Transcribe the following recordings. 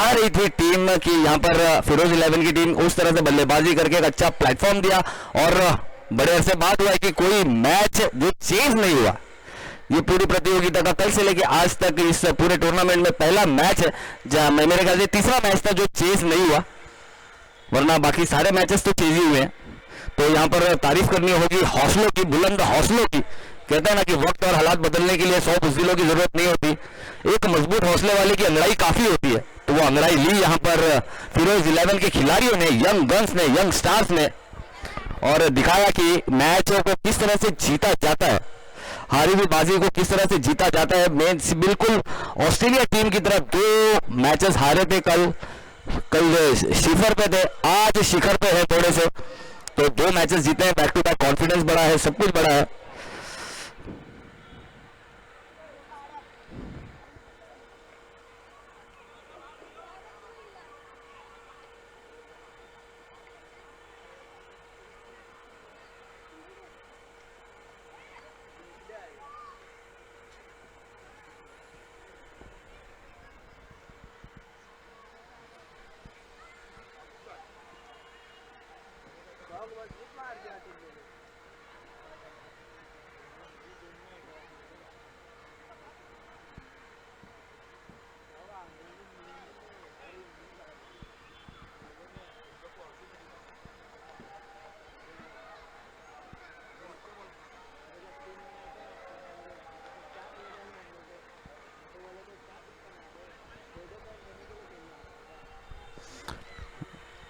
चाह रही थी टीम कि यहाँ पर फिरोज 11 की टीम उस तरह से बल्लेबाजी करके एक अच्छा प्लेटफॉर्म दिया, और बड़े अरसे बाद हुआ है कि कोई मैच जो चेंज नहीं हुआ। ये पूरी प्रतियोगिता का कल से लेके आज तक इस पूरे टूर्नामेंट में पहला मैच है जहां मेरे ख्याल से तीसरा मैच था जो चेंज नहीं हुआ, वरना बाकी सारे मैचेस तो चेंज ही हुए हैं। तो यहाँ पर तारीफ करनी होगी हौसलों की, बुलंद हौसलों की। कहते हैं ना कि वक्त और हालात बदलने के लिए 100 बुज़दिलों की जरूरत नहीं होती, एक मजबूत हौसले वाले की अंगड़ाई काफी होती है। तो वो अंगड़ाई ली यहाँ पर फिरोज 11 के खिलाड़ियों ने, यंग गन्स ने, यंग स्टार्स ने, और दिखाया कि मैचों को किस तरह से जीता जाता है, हारी हुई बाजी को किस तरह से जीता जाता है। मैच बिल्कुल ऑस्ट्रेलिया टीम की तरफ 2 मैचेस हारे थे, कल शिखर पे थे, आज शिखर पे है थोड़े से, तो 2 मैचेस जीते हैं, बैक टू बैक कॉन्फिडेंस बढ़ा है, सब कुछ बढ़ा है।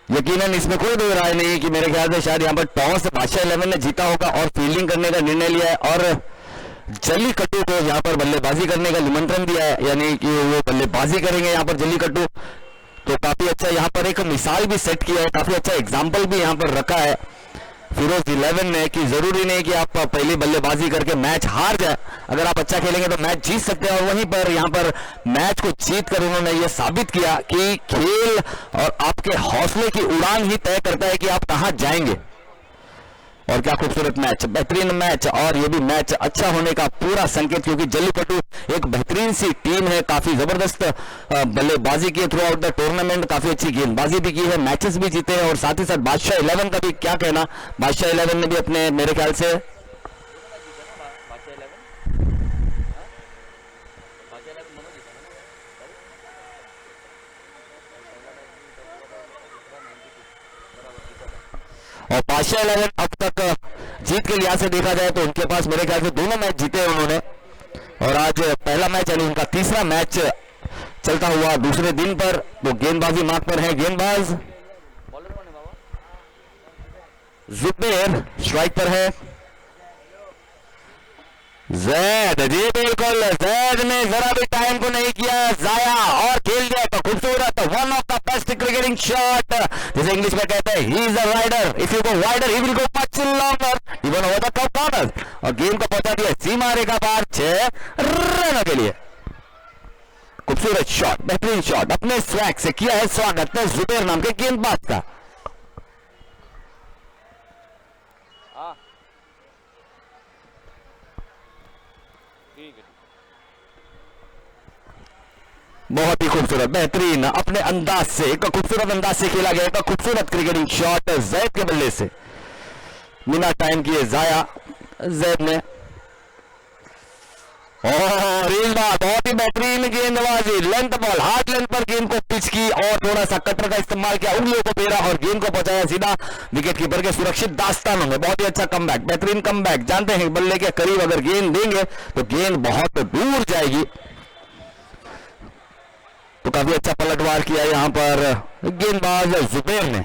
यकीनन इसमें कोई दो राय नहीं कि मेरे ख्याल से शायद यहाँ पर टॉस बादशाह 11 ने जीता होगा और फील्डिंग करने का निर्णय लिया है, और जल्लीकट्टू को यहाँ पर बल्लेबाजी करने का निमंत्रण दिया है, यानी कि वो बल्लेबाजी करेंगे यहाँ पर जल्लीकट्टू। तो काफी अच्छा यहाँ पर एक मिसाल भी सेट किया है, काफी अच्छा एग्जाम्पल भी यहाँ पर रखा है फिरोज 11 ने कि जरूरी नहीं कि आप पहली बल्लेबाजी करके मैच हार जाए, अगर आप अच्छा खेलेंगे तो मैच जीत सकते हैं। और वहीं पर यहाँ पर मैच को जीत कर उन्होंने ये साबित किया कि खेल और आपके हौसले की उड़ान ही तय करता है कि आप कहां जाएंगे। और क्या खूबसूरत मैच, बेहतरीन मैच, और ये भी मैच अच्छा होने का पूरा संकेत, क्योंकि जल्लीकट्टू एक बेहतरीन सी टीम है, काफी जबरदस्त बल्लेबाजी की थ्रू आउट द टूर्नामेंट, काफी अच्छी गेंदबाजी भी की है, मैचेस भी जीते हैं। और साथ ही साथ बादशाह 11 का भी क्या कहना, बादशाह 11 ने भी अपने मेरे ख्याल से और बादशाह 11 अब तक जीत के लिहाज से देखा जाए तो उनके पास मेरे ख्याल से दोनों मैच जीते हैं उन्होंने, और आज पहला मैच यानी उनका तीसरा मैच चलता हुआ दूसरे दिन पर। तो गेंदबाजी मार्ग पर है गेंदबाज जुबेर, स्ट्राइक पर है जैद, जी बिल्कुल, जैद ने जरा भी टाइम को नहीं किया जाया और खेल दिया तो खूबसूरत, one of the best cricketing shot, जैसे इंग्लिश में कहते हैं he is a rider, if you go wider he will go much longer even over the top corner, और गेंद को पहुंचा दिया सीमा रेखा पार 6 रनों के लिए। खूबसूरत शॉट, बेहतरीन शॉट, अपने स्वैग से किया है स्वागत जुबेर नाम के गेंदबाज का। बहुत ही खूबसूरत, बेहतरीन, अपने अंदाज से, एक खूबसूरत अंदाज से खेला गया, एक खूबसूरत क्रिकेटिंग शॉट जैद के बल्ले से, बिना टाइम किए जाया जैद ने। और इस बार बहुत ही बेहतरीन गेंदबाजी, लेंथ बॉल, हार्ड लेंथ पर गेंद को पिच की और थोड़ा सा कटर का इस्तेमाल किया, उंगलियों को फेरा और गेंद को पहुंचाया सीधा विकेट कीपर के सुरक्षित दास्तानों में। बहुत ही अच्छा कमबैक, बेहतरीन कमबैक। जानते हैं बल्ले के करीब अगर गेंद देंगे तो गेंद बहुत दूर जाएगी, तो काफी अच्छा पलटवार किया यहां पर गेंदबाज जुबेर ने।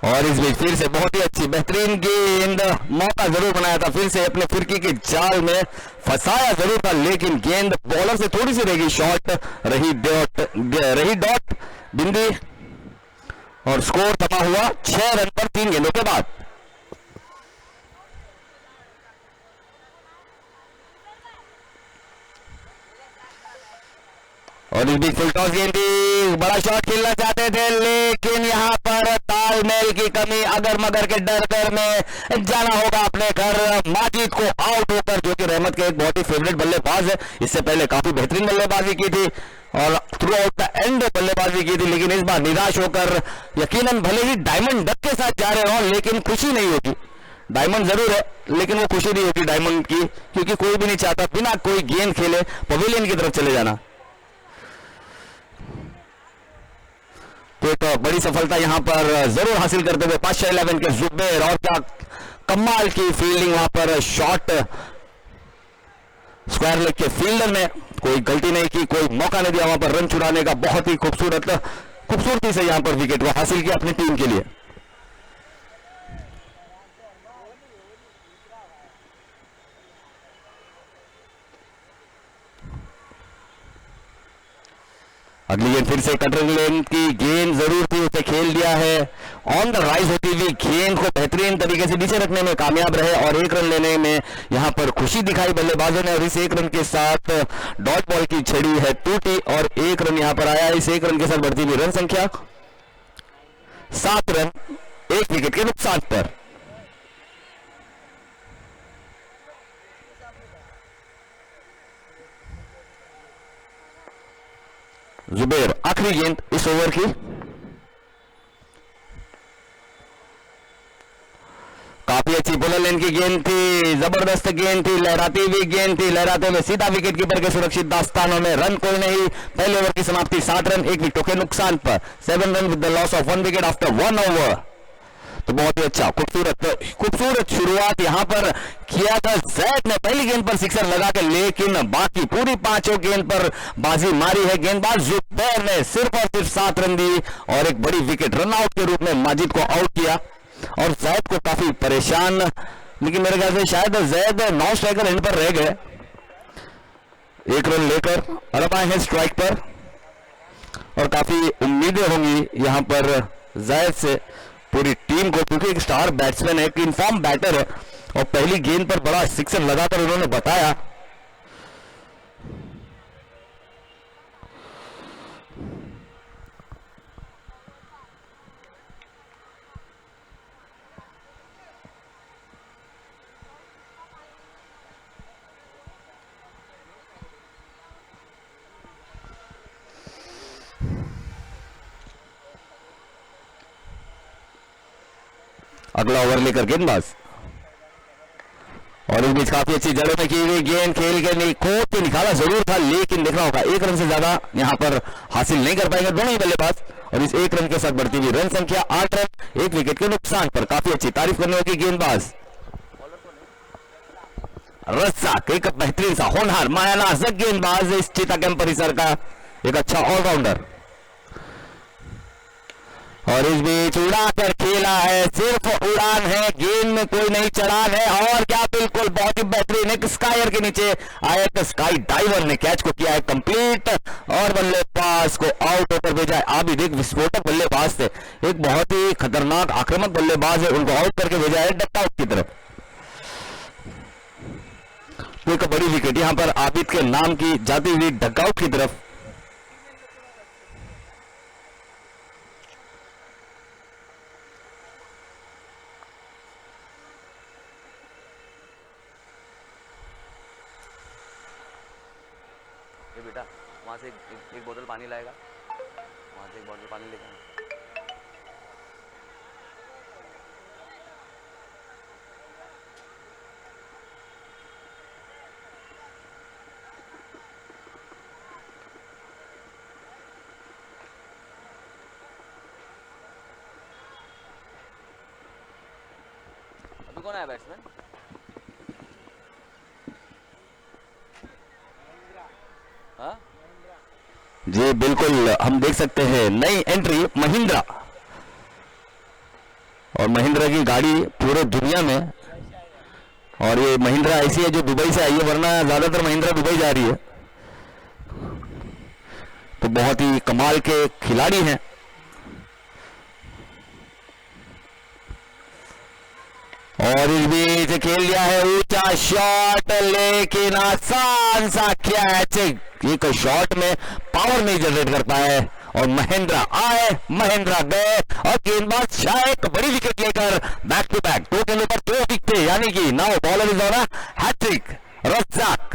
और इस बीच फिर से बहुत ही अच्छी बेहतरीन गेंद, मौका जरूर बनाया था, फिर से अपने फिरकी के जाल में फंसाया जरूर था, लेकिन गेंद बॉलर से थोड़ी सी रहेगी शॉर्ट, रही डॉट बिंदी, और स्कोर दबा हुआ 6 रन पर 3 गेंदों के बाद। और इस बीच फुल टॉस गेंद, बड़ा शॉट खेलना चाहते थे लेकिन यहां पर फीमेल की कमी, अगर मगर के डर कर में जाना होगा अपने घर। माजिद को आउट होकर, जो कि रहमत के एक बहुत ही फेवरेट बल्लेबाज है, इससे पहले काफी बेहतरीन बल्लेबाजी की थी और थ्रू आउट द एंड बल्लेबाजी की थी, लेकिन इस बार निराश होकर, यकीनन भले ही डायमंड डक के साथ जा रहे हो लेकिन खुशी नहीं होगी। डायमंड जरूर है लेकिन वो खुशी नहीं होती डायमंड की, क्योंकि कोई भी नहीं चाहता बिना कोई गेंद खेले पवेलियन की तरफ चले जाना। तो एक बड़ी सफलता यहां पर जरूर हासिल करते हुए पाशाह 11 के जुबैर, और क्या कमाल की फील्डिंग वहां पर, शॉट स्क्वायर लेग के फील्डर ने कोई गलती नहीं की, कोई मौका नहीं दिया वहां पर रन चुराने का। बहुत ही खूबसूरती से यहां पर विकेट को हासिल किया अपनी टीम के लिए। अगली गेंद फिर से कटर लेन की गेंद जरूर थी, उसे खेल दिया है। ऑन द राइज होती हुई गेंद को बेहतरीन तरीके से नीचे रखने में कामयाब रहे और एक रन लेने में यहां पर खुशी दिखाई बल्लेबाजों ने, और इस एक रन के साथ डॉट बॉल की छड़ी है टूटी और एक रन यहां पर आया। इस एक रन के साथ बढ़ती हुई रन संख्या 7 रन 1 विकेट के नुकसान पर। जुबैर आखिरी गेंद इस ओवर की। काफी अच्छी बॉलर लेन की गेंद थी, जबरदस्त गेंद थी, लहराती हुई गेंद थी, लहराते हुए सीधा विकेट कीपर के सुरक्षित दास्तानों में। रन कोई नहीं, पहले ओवर की समाप्ति 7 रन 1 विकेट के नुकसान पर। 7 run with the loss of 1 wicket after 1 over. तो बहुत ही अच्छा खूबसूरत शुरुआत यहां पर किया था जैद ने पहली गेंद पर सिक्सर लगा के, लेकिन बाकी पूरी 5 गेंद पर बाजी मारी है गेंदबाज जुबैर ने। सिर्फ और सिर्फ 7 रन दी और एक बड़ी विकेट रन आउट के रूप में माजिद को आउट किया और जैद को काफी परेशान, लेकिन मेरे ख्याल से शायद जैद नॉन स्ट्राइकर एंड पर रह गए। 1 रन लेकर अरब आए हैं स्ट्राइक पर और काफी उम्मीदें होंगी यहां पर जैद से पूरी टीम को, क्योंकि एक स्टार बैट्समैन है, एक इनफॉर्म बैटर है और पहली गेंद पर बड़ा सिक्सर लगाकर उन्होंने बताया। अगला ओवर लेकर गेंदबाज, और इस बीच काफी अच्छी जड़ों में की हुई गेंद खेल के खोद के निकाला जरूर था, लेकिन देखना होगा 1 रन से ज्यादा यहां पर हासिल नहीं कर पाएंगे दोनों ही बल्लेबाज। और इस 1 रन के साथ बढ़ती हुई रन संख्या 8 रन 1 विकेट के नुकसान पर। काफी अच्छी तारीफ करने होगी गेंदबाज रज़ाक, एक बेहतरीन सा होनहार मायानाज़ गेंदबाज इस चीता कैंप परिसर का, एक अच्छा ऑलराउंडर। और इस बीच उड़ा कर खेला है, सिर्फ उड़ान है, गेंद में कोई नहीं चढ़ान है। और क्या बिल्कुल बहुत ही बेहतरीन, एक स्कायर के नीचे आया तो स्काई डाइवर ने कैच को किया है कंप्लीट और बल्लेबाज को आउट होकर भेजा है। आबिद एक विस्फोटक बल्लेबाज थे, एक बहुत ही खतरनाक आक्रामक बल्लेबाज है, उनको आउट करके भेजा है डकआउट की तरफ। एक बड़ी विकेट यहां पर आबिद के नाम की जाती हुई डकआउट की तरफ। बेटा वहां से एक बोतल पानी लाएगा, वहां से एक बोतल पानी लेकर। अभी कौन आया बैट्समैन? हाँ जी बिल्कुल, हम देख सकते हैं नई एंट्री महिंद्रा, और महिंद्रा की गाड़ी पूरे दुनिया में, और ये महिंद्रा ऐसी है जो दुबई से आई है, वरना ज्यादातर महिंद्रा दुबई जा रही है। तो बहुत ही कमाल के खिलाड़ी हैं। और इस बीच खेल लिया है ऊंचा शॉट, लेकिन आसान सा कैच, एक शॉट में पावर नहीं जनरेट कर पाए और महेंद्रा आए, महेंद्रा गए और गेंदबाज शाह एक बड़ी विकेट लेकर बैक टू बैक 2 गेंदों पर 2 विकेट, यानी कि now bowler is on a hattrick. Razzaq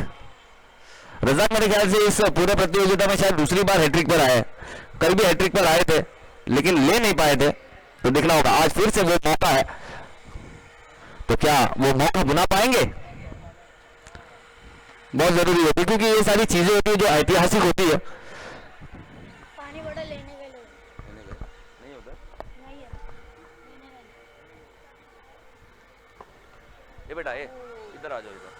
मेरे ख्याल से इस पूरे प्रतियोगिता में शायद दूसरी बार हैट्रिक पर आए, कल भी हैट्रिक पर आए थे लेकिन ले नहीं पाए थे, तो देखना होगा आज फिर से वो मौका है, तो क्या वो मौका बुना पाएंगे? बहुत जरूरी होती है क्योंकि ये सारी चीजें होती है जो ऐतिहासिक होती है। पानी बड़ा लेने गए लोग नहीं होता नहीं है लेने गए। ये बेटा ये इधर आ जाओ, इधर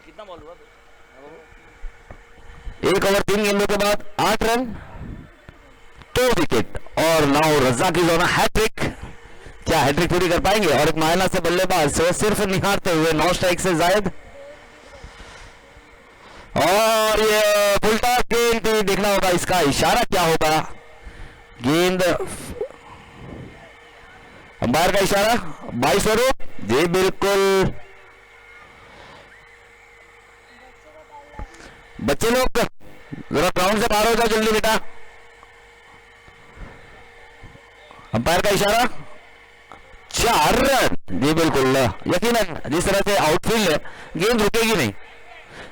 कितना बॉल हुआ? 1 ओवर 3 गेंदों के बाद 8 रन 2 विकेट और now Razzaq is on a hattrick. क्या हैट्रिक पूरी कर पाएंगे? और एक मायना से बल्लेबाज से सिर्फ निहारते हुए 9 स्ट्राइक से जायद, और ये उल्टा गेंद थी, देखना होगा इसका इशारा क्या होगा। गेंद अंपायर का इशारा 22 स्वरूप जी बिल्कुल। बच्चे लोग जरा ग्राउंड से बाहर हो जाओ जल्दी बेटा। अंपायर का इशारा 4 रन जी बिल्कुल। यकीनन जिस तरह से आउटफील्ड है गेंद रुकेगी नहीं,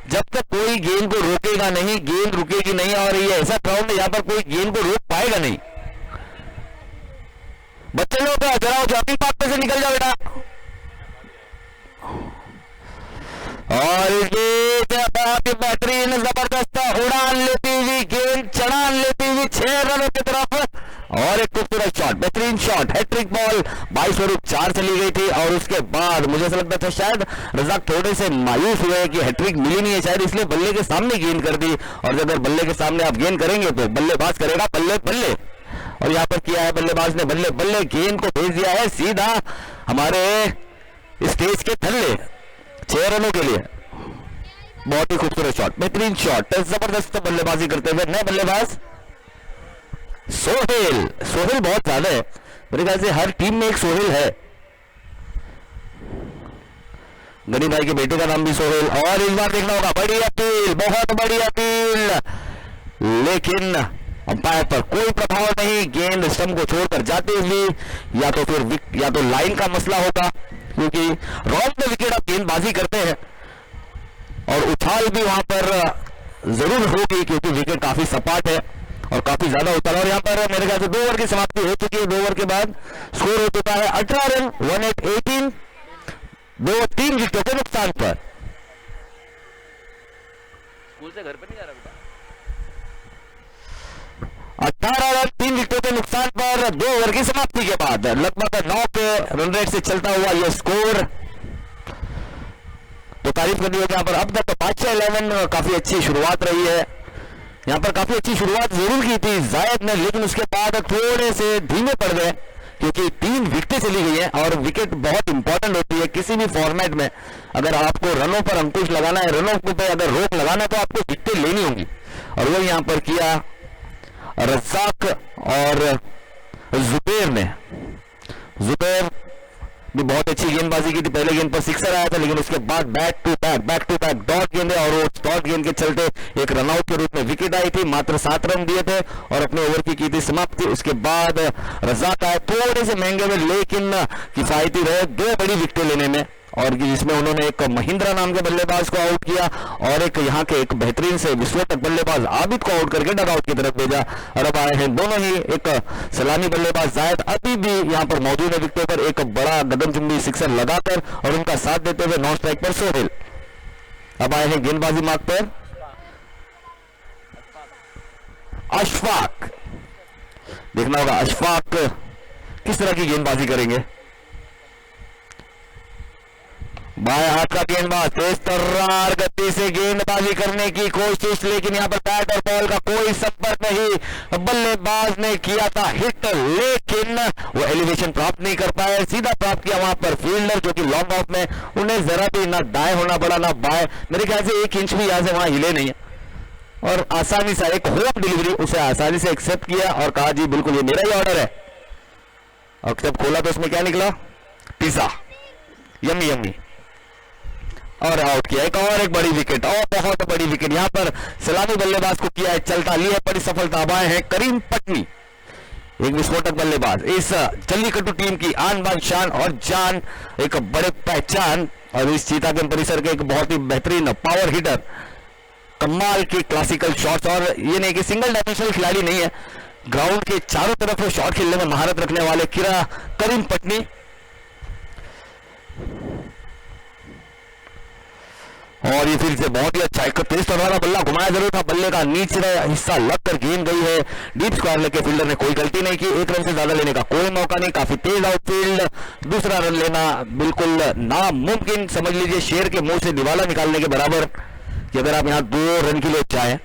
जब तक कोई गेंद को रोकेगा नहीं गेंद रुकेगी नहीं, और ये ऐसा ग्राउंड है यहाँ पर कोई गेंद को रोक पाएगा नहीं। बच्चे लोग जरा जॉगिंग पाथ पे से निकल जाओ बेटा। और बहुत ही बेहतरीन जबरदस्त उड़ान लेती हुई गेंद चढ़ान लेती हुई 6 रनों की तरफ, और एक खूबसूरत शॉट, बेहतरीन शॉट, हैट्रिक बॉल 22 स्वरूप 4 चली गई थी। और उसके बाद मुझे ऐसा लगता था शायद रज़ाक थोड़े से मायूस हुए कि हैट्रिक मिली नहीं है शायद, इसलिए बल्ले के सामने गेंद कर दी। और जब बल्ले के सामने आप गेंद करेंगे तो बल्लेबाज करेगा बल्ले बल्ले, और यहाँ पर किया है बल्लेबाज ने बल्ले बल्ले, गेंद को भेज दिया है सीधा हमारे स्टेज के थल्ले 6 रनों के लिए। बहुत ही खूबसूरत शॉट, बेहतरीन शॉट, जबरदस्त बल्लेबाजी करते हुए नए बल्लेबाज सोहेल बहुत ज्यादा है मेरे ख्याल से, हर टीम में एक सोहेल है। गनी भाई के बेटे का नाम भी सोहेल। और इस बार देखना होगा बड़ी अपील, बहुत बड़ी अपील, लेकिन अंपायर पर कोई प्रभाव नहीं, गेंद स्टंप को छोड़कर जाते हुए या तो फिर या तो लाइन का मसला होगा, क्योंकि राउंड में विकेट आप गेंदबाजी करते हैं और उछाल भी वहां पर जरूर होगी क्योंकि विकेट काफी सपाट है और काफी ज्यादा उतार। और यहाँ पर मेरे ख्याल से 2 ओवर की समाप्ति हो चुकी है। 2 ओवर के बाद स्कोर हो चुका है 18 रन 18 3 विकेटों के नुकसान पर। स्कूल से घर पे नहीं जा रहा बेटा। 18 रन 3 विकेटों के नुकसान पर 2 ओवर की समाप्ति के बाद लगभग 9 के रन रेट से चलता हुआ यह स्कोर, तो तारीफ करनी होगी यहाँ पर। अब तक बादशाह 11 काफी अच्छी शुरुआत रही है, यहाँ पर काफी अच्छी शुरुआत जरूर की थी जायद ने, लेकिन उसके बाद थोड़े से धीमे पड़ गए क्योंकि 3 विकेटें चली गई हैं और विकेट बहुत इंपॉर्टेंट होती है किसी भी फॉर्मेट में। अगर आपको रनों पर अंकुश लगाना है, रनों पे अगर रोक लगाना है तो आपको विकेटें लेनी होंगी, और वो यहाँ पर किया रज़ाक और जुबैर ने। जुबैर भी बहुत अच्छी गेंदबाजी की थी, पहले गेंद पर सिक्सर आया था लेकिन उसके बाद बैक टू बैक डॉट गेंद है, और वो डॉट गेंद के चलते एक रनआउट के रूप में विकेट आई थी। मात्र 7 रन दिए थे और अपने ओवर की थी समाप्ति। उसके बाद रज़ाक आए थोड़े से महंगे में लेकिन किफायती रहे 2 बड़ी विकेटें लेने में, और जिसमें उन्होंने एक महिंद्रा नाम के बल्लेबाज को आउट किया और एक यहाँ के एक बेहतरीन से विस्फोटक बल्लेबाज आबिद को आउट करके डगआउट की तरफ भेजा। और अब आए हैं दोनों ही, एक सलामी बल्लेबाज जायद अभी भी यहाँ पर मौजूद है विकेटों पर, एक बड़ा गगनचुंबी सिक्सर लगाकर, और उनका साथ देते हुए 9 स्ट्राइक पर सोहेल। अब आए हैं गेंदबाजी मार्ग पर अशफाक। देखना होगा अशफाक किस तरह की गेंदबाजी करेंगे। बाएं हाथ का गेंदबाज तेज तर्रार गति से गेंदबाजी करने की कोशिश, लेकिन यहाँ पर बैट और बॉल का कोई संपर्क नहीं। बल्लेबाज ने किया था हिट लेकिन वो एलिवेशन प्राप्त नहीं कर पाए, सीधा प्राप्त किया वहां पर फील्डर जो कि लॉन्ग ऑफ में, उन्हें जरा भी ना दाएं होना पड़ा ना बाएं, मेरे ख्याल से 1 इंच भी यहां से वहां हिले नहीं है, और आसानी से एक होम डिलीवरी उसे आसानी से एक्सेप्ट किया और कहा जी बिल्कुल ये मेरा ही ऑर्डर है। और जब खोला तो उसमें क्या निकला, पिज्जा, यम्मी यम्मी। और आउट किया। एक बड़ी विकेट, और बहुत बड़ी विकेट यहां पर सलामी बल्लेबाज को किया है चलता, ली है बड़ी सफलता। अब आए हैं करीम पटनी, एक विस्फोटक बल्लेबाज, इस जल्लीकट्टू टीम की आन बान शान और जान, एक बड़े पहचान, और इस चीता के परिसर के एक बहुत ही बेहतरीन पावर हिटर, कमाल के क्लासिकल शॉट्स। और ये नहीं कि सिंगल डायमेंशनल खिलाड़ी नहीं है, ग्राउंड के चारों तरफ शॉट खेलने में महारत रखने वाले करीम पटनी। और ये फिर से बहुत ही अच्छा 31 रन वाला बल्ला घुमाया जरूर था, बल्ले का नीचे हिस्सा लगकर गेंद गई है डीप स्क्वायर लेके। फील्डर ने कोई गलती नहीं की, एक रन से ज्यादा लेने का कोई मौका नहीं, काफी तेज आउटफील्ड, दूसरा रन लेना बिल्कुल नामुमकिन, समझ लीजिए शेर के मुंह से दिवाला निकालने के बराबर, कि अगर आप यहां 2 रन के लिए चाहें।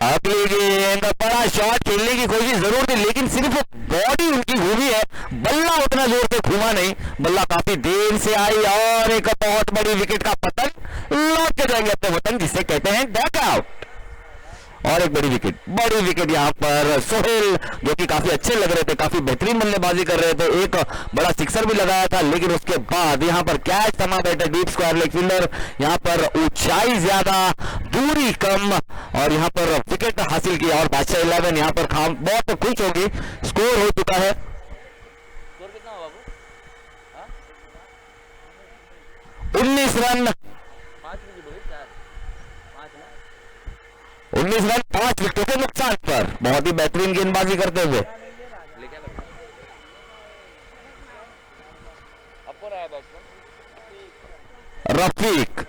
अगली गेंद, बड़ा शॉट खेलने की कोशिश जरूर थी, लेकिन सिर्फ बॉडी उनकी घूमी है, बल्ला उतना जोर से घूमा नहीं, बल्ला काफी देर से आई, और एक बहुत बड़ी विकेट का पतन, लौट के जाएंगे अपने वतन, जिसे कहते हैं डक आउट। और एक बड़ी विकेट यहां पर सोहेल, जो कि काफी अच्छे लग रहे थे, काफी बेहतरीन बल्लेबाजी कर रहे थे, एक बड़ा सिक्सर भी लगाया था, लेकिन उसके बाद यहां पर कैच थमा बैठे डीप स्क्वायर लेग फील्डर, यहां पर ऊंचाई ज्यादा दूरी कम, और यहां पर विकेट हासिल किया। और बादशाह 11 यहां पर खाम बहुत खुश होगी, स्कोर हो चुका है 19 रन, 19 रन 5 विकेटों के नुकसान पर, बहुत ही बेहतरीन गेंदबाजी करते हुए। रफीक,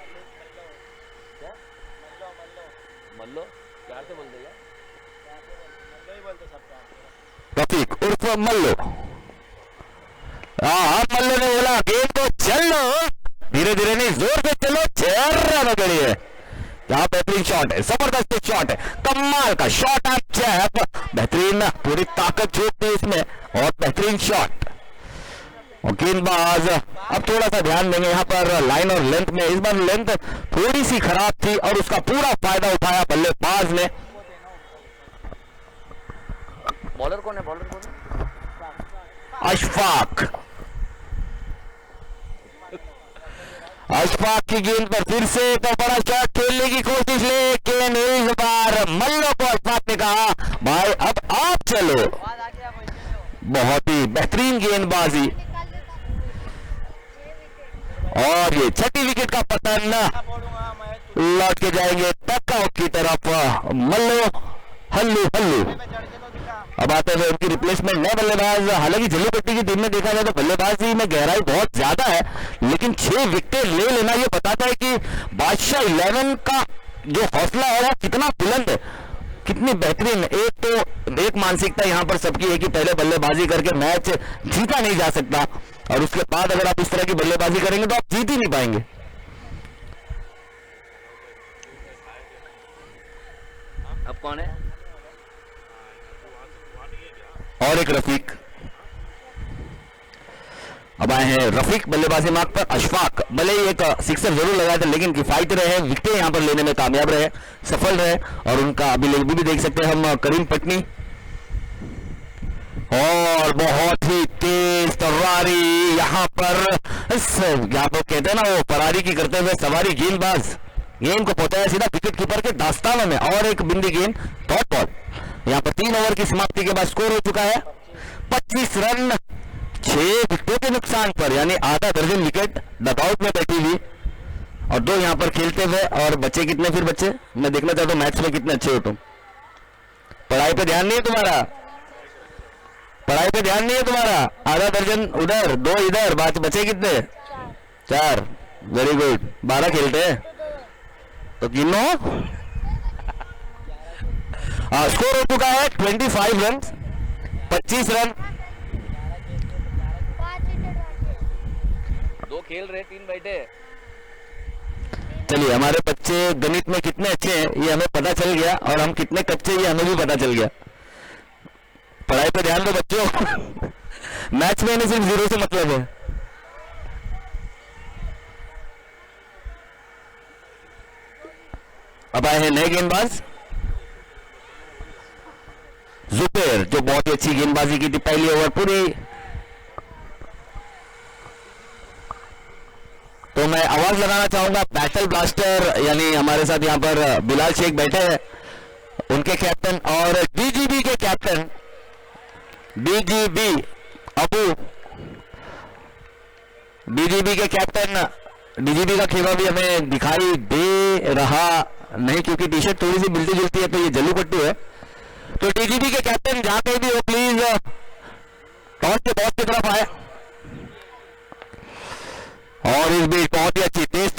रफीक उर्फ मल्लो, मल्लो ने बोला गेंद को चलो, धीरे धीरे नहीं जोर से चलो, 6 रन गड़ी है। यहाँ बेहतरीन शॉट है, जबरदस्त शॉट है, कमाल का शॉट आप चैप, बेहतरीन पूरी ताकत जोड़ती है इसमें, और बेहतरीन शॉट। और गेंदबाज अब थोड़ा सा ध्यान देंगे यहाँ पर लाइन और लेंथ में, इस बार लेंथ थोड़ी सी खराब थी और उसका पूरा फायदा उठाया बल्लेबाज ने। बॉलर कौन है? अशफाक की गेंद पर फिर से तो बड़ा शॉट खेलने की कोशिश, लेकिन इस बार मल्लो को अशफाक ने कहा भाई अब आप चलो। बहुत ही बेहतरीन गेंदबाजी, और ये 6ठी विकेट का पतन, लौट के जाएंगे टकआउट की तरफ मल्लो, हल्लू। अब आते हुए उनकी रिप्लेसमेंट नए बल्लेबाज, हालांकि जल्लीकट्टी की टीम में देखा जाए तो बल्लेबाजी में गहराई बहुत ज्यादा है, लेकिन 6 विकेट ले लेना ये बताता है कि बादशाह 11 का जो हौसला है वो कितना बुलंद है, कितनी बेहतरीन। एक मानसिकता यहां पर सबकी है कि पहले बल्लेबाजी करके मैच जीता नहीं जा सकता, और उसके बाद अगर आप इस तरह की बल्लेबाजी करेंगे तो आप जीत ही नहीं पाएंगे। अब कौन है? और एक रफीक, अब आए हैं रफीक बल्लेबाजी मार्ग पर। अशफाक भले ही एक सिक्सर जरूर लगाए थे, लेकिन किफायती रहे, विकेट यहां पर लेने में कामयाब रहे, सफल रहे, और उनका अभी भी देख सकते हैं हम करीम पटनी, और बहुत ही तेज तर्रारी यहां पर कहते हैं ना वो फरारी की करते हुए सवारी, गेंदबाज गेंद को पहुंचाया सीधा विकेट कीपर के दास्तानों में, और एक बिंदी गेंद डॉट बॉल। यहां पर 3 ओवर की समाप्ति के बाद स्कोर हो चुका है 25 रन 6 विकेटों के नुकसान पर, यानी आधा दर्जन विकेट डगआउट में बैठी हुई, और 2 यहां पर खेलते हुए। और बच्चे कितने फिर बच्चे, मैं देखना चाहता हूं मैच में कितने अच्छे हो तुम। पढ़ाई पे ध्यान नहीं है तुम्हारा, पढ़ाई पे ध्यान नहीं है तुम्हारा। आधा दर्जन उधर, 2 इधर, बचे कितने? 4। Very good. 12 खेलते हैं तो गिनो। स्कोर हो चुका है 25 रन 25 रन। 2 खेल रहे, 3 बैठे। चलिए, हमारे बच्चे गणित में कितने अच्छे हैं ये हमें पता चल गया, और हम कितने कच्चे ये हमें भी पता चल गया। पढ़ाई पे ध्यान दो बच्चों। मैच में सिर्फ 0 से मतलब है। अब आए हैं नए गेंदबाज, जुबेर, जो बहुत ही अच्छी गेंदबाजी की थी पहली ओवर पूरी। तो मैं आवाज लगाना चाहूंगा बैटल ब्लास्टर, यानी हमारे साथ यहाँ पर बिलाल शेख बैठे हैं, उनके कैप्टन और डीजीबी के कैप्टन, डीजीबी अबू, डीजीबी के कैप्टन। डीजीबी का खेमा भी हमें दिखाई दे रहा नहीं, क्योंकि टी शर्ट थोड़ी सी मिलती जुलती है, तो ये जल्लू पट्टू है। तो डीजीबी के कैप्टन जहां पे भी हो प्लीज टॉस के बॉस की तरफ आए। और इस बीच बहुत ही अच्छी तेज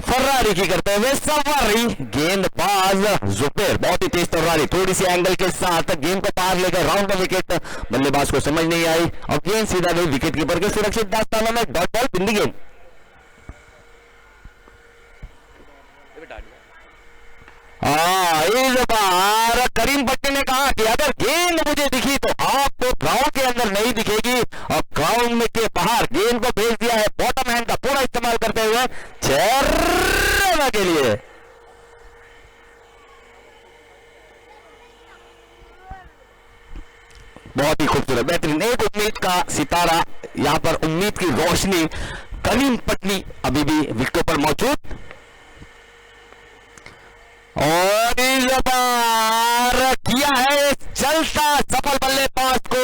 फर्रारी की करते हुए सवारी गेंदबाज जुबेर, बहुत ही तेज तर्रारी, थोड़ी सी एंगल के साथ गेंद को पार लेकर राउंड द विकेट। बल्लेबाज को समझ नहीं आई और गेंद सीधा गई विकेट कीपर के सुरक्षित दास्तानों में। Dot ball in the game. इस बार करीम पट्टी ने कहा कि अगर गेंद मुझे दिखी तो आपको ग्राउंड के अंदर नहीं दिखेगी, और ग्राउंड में के बाहर गेंद को भेज दिया है बॉटम हैंड का पूरा इस्तेमाल करते हुए 6 रन के लिए। बहुत ही खूबसूरत बेहतरीन, एक उम्मीद का सितारा, यहां पर उम्मीद की रोशनी करीम पटनी अभी भी विकेटों पर मौजूद। और इस बार किया है चलता सफल बल्लेबाज को,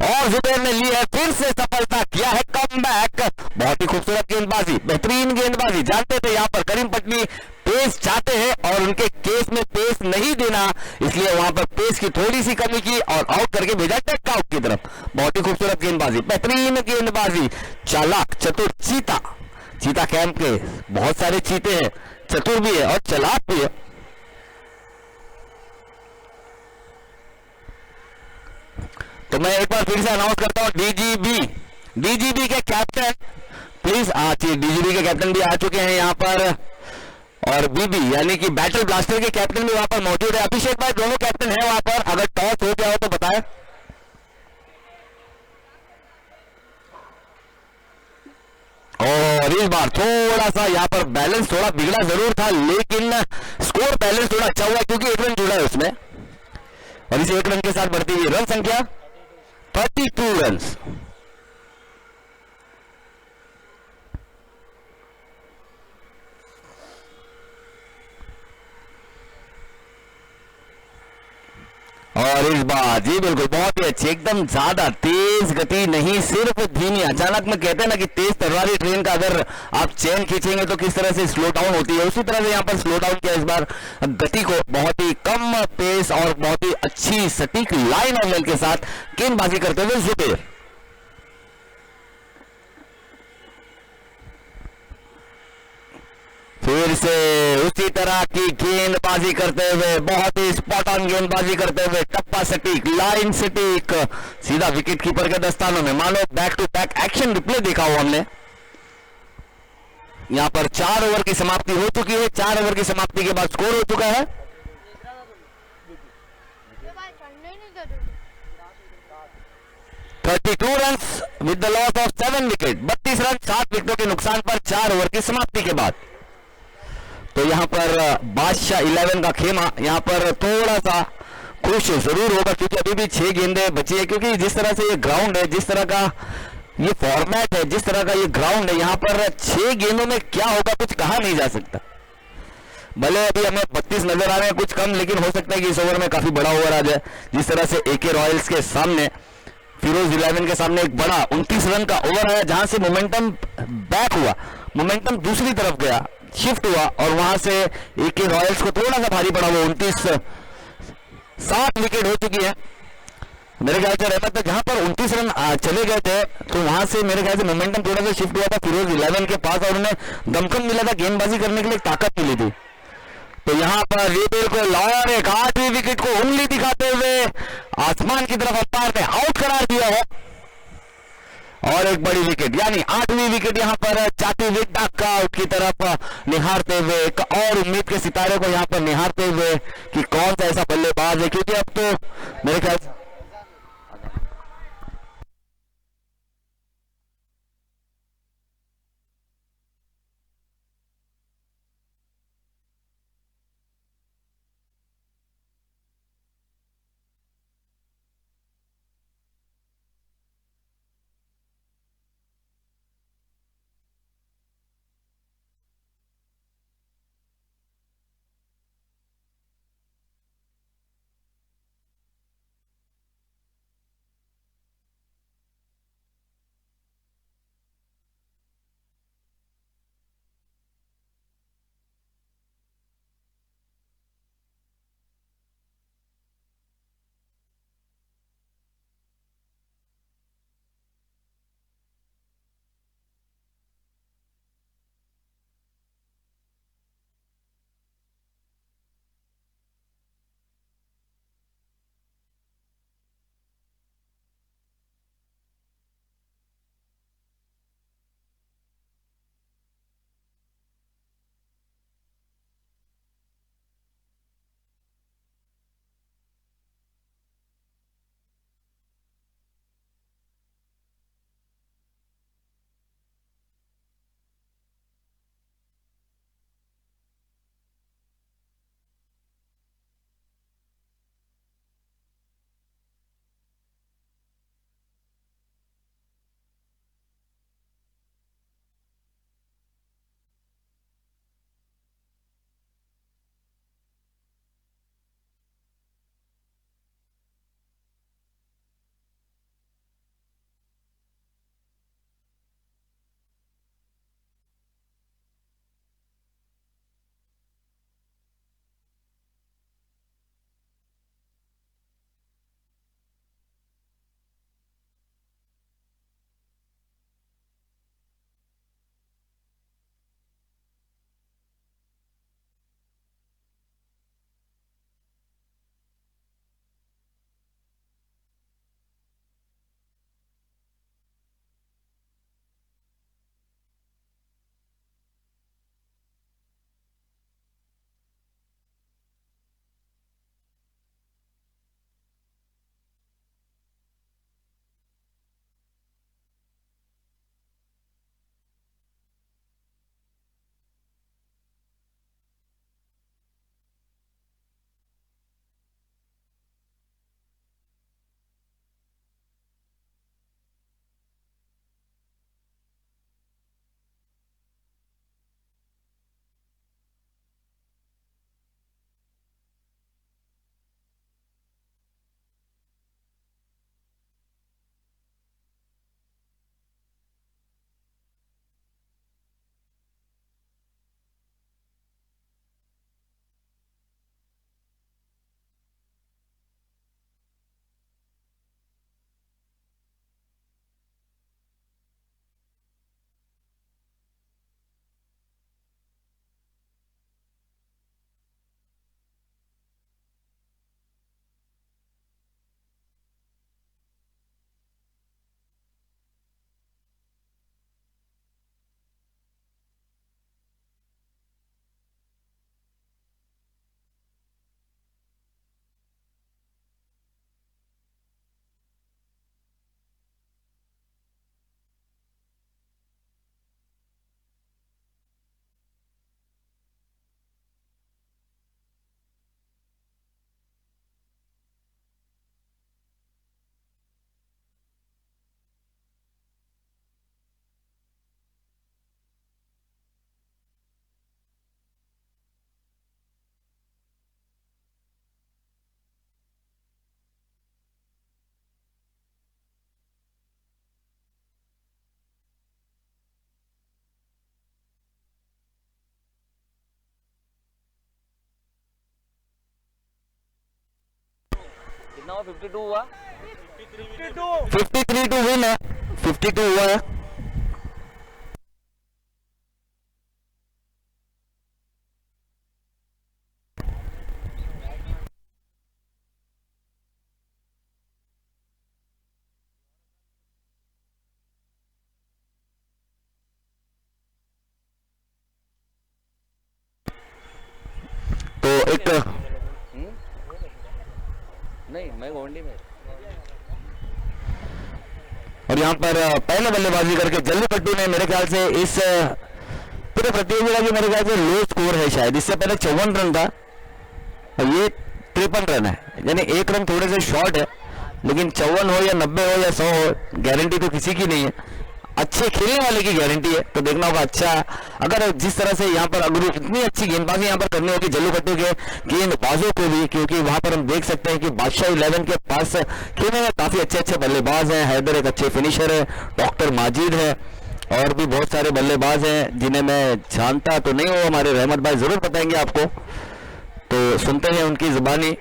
और जुबेर ने ली है फिर से सफलता, किया है कमबैक। बहुत ही खूबसूरत गेंदबाजी, बेहतरीन गेंदबाजी। जानते थे यहां पर करीम पटनी पेस चाहते हैं और उनके केस में पेस नहीं देना, इसलिए वहां पर पेस की थोड़ी सी कमी की और आउट करके भेजा टेक आउट की तरफ। बहुत ही खूबसूरत गेंदबाजी, बेहतरीन गेंदबाजी, चालाक चतुर चीता कैंप के बहुत सारे चीते हैं, चतुर भी है और चालाक भी है। तो मैं एक बार फिर से अनाउंस करता हूं, डीजीबी के कैप्टन प्लीज डीजीबी के कैप्टन भी आ चुके हैं यहां पर, और बीबी यानी कि बैटल ब्लास्टर के कैप्टन भी वहां पर मौजूद है। अभिषेक भाई दोनों कैप्टन हैं वहां पर, अगर टॉस हो गया हो तो बताएं। और इस बार थोड़ा सा यहां पर बैलेंस थोड़ा बिगड़ा जरूर था, लेकिन स्कोर बैलेंस थोड़ा अच्छा हुआ क्योंकि 1 रन जुड़ा है उसमें, और इस 1 रन के साथ बढ़ती हुई रन संख्या 32 रन। और इस बार जी बिल्कुल बहुत ही अच्छी, एकदम ज्यादा तेज गति नहीं, सिर्फ धीमी। अचानक में कहते हैं ना कि तेज तलवारी ट्रेन का अगर आप चेन खींचेंगे तो किस तरह से स्लो डाउन होती है, उसी तरह से यहां पर स्लो डाउन किया इस बार गति को, बहुत ही कम पेस और बहुत ही अच्छी सटीक लाइन और लेंथ के साथ गेंदबाजी करते हुए जुबेर। फिर से उसी तरह की गेंदबाजी करते हुए, बहुत ही स्पॉट ऑन गेंदबाजी करते हुए, टप्पा सटीक, लाइन सटीक, सीधा विकेट कीपर के दस्तानों में। मानो back to back action replay देखा हो हमने। यहां पर 4 ओवर की समाप्ति हो चुकी है, 4 ओवर की समाप्ति के बाद स्कोर हो चुका है 32 run with the loss of 7 wicket. 32 run 7 विकेटों के नुकसान पर 4 ओवर की समाप्ति के बाद। तो यहां पर बादशाह 11 का खेमा यहां पर थोड़ा सा खुश जरूर होगा, क्योंकि अभी भी 6 गेंदें बची है, क्योंकि जिस तरह से ये ग्राउंड है, जिस तरह का ये फॉर्मेट है, जिस तरह का ये ग्राउंड है, यहां पर 6 गेंदों में क्या होगा कुछ कहा नहीं जा सकता। भले अभी हमें 32 नजर आ रहे हैं कुछ कम, लेकिन हो सकता है कि इस ओवर में काफी बड़ा ओवर आ जाए। जिस तरह से एके रॉयल्स के सामने, फिरोज 11 के सामने एक बड़ा 29 रन का ओवर आया, जहां से मोमेंटम बैक हुआ, मोमेंटम दूसरी तरफ गया, शिफ्ट हुआ, और वहां से एके रॉयल्स को थोड़ा सा भारी पड़ा। वो 7 विकेट हो चुकी है मेरे ख्याल से रहमत, जहां पर 29 रन चले गए थे, तो वहां से मेरे ख्याल से मोमेंटम थोड़ा सा शिफ्ट हुआ था फिरोज 11 के पास, और उन्हें दमखम मिला था गेंदबाजी करने के लिए, ताकत मिली थी। तो यहां पर ये बिल्कुल और एक 8वीं विकेट को उंगली दिखाते हुए आसमान की तरफ अंपायर ने आउट करार दिया है, और एक बड़ी विकेट यानी 8वीं विकेट यहां पर चाहती हुई डक आउट की तरफ निहारते हुए, एक और उम्मीद के सितारे को यहां पर निहारते हुए कि कौन सा ऐसा बल्लेबाज है, क्योंकि अब तो मेरे ख्याल से कितना हुआ? 52 हुआ। 53 टू विन है, 52 हुआ है। तो एक नहीं, मैं गोवंडी में। और यहाँ पर पहले बल्लेबाजी करके जल्लीकट्टू ने मेरे ख्याल से इस पूरे प्रतियोगिता की मेरे ख्याल से लो स्कोर है शायद। इससे पहले 54 रन था और ये 53 रन है, यानी एक रन थोड़े से शॉर्ट है। लेकिन 54 हो या 90 हो या 100 हो, गारंटी तो किसी की नहीं है। अच्छे खेलने वाले की गारंटी है। तो देखना होगा अच्छा, अगर जिस तरह से यहाँ पर अगर इतनी अच्छी गेंदबाजी यहाँ पर करनी होगी जल्लीकट्टू के गेंदबाजों को भी, क्योंकि वहां पर हम देख सकते हैं कि बादशाह 11 के पास खेलने में काफी अच्छे अच्छे बल्लेबाज हैं। हैदर एक अच्छे फिनिशर है, डॉक्टर माजिद है, और भी बहुत सारे बल्लेबाज हैं जिन्हें मैं जानता तो नहीं हूँ। हमारे रहमत भाई जरूर बताएंगे आपको, तो सुनते हैं उनकी जुबानी।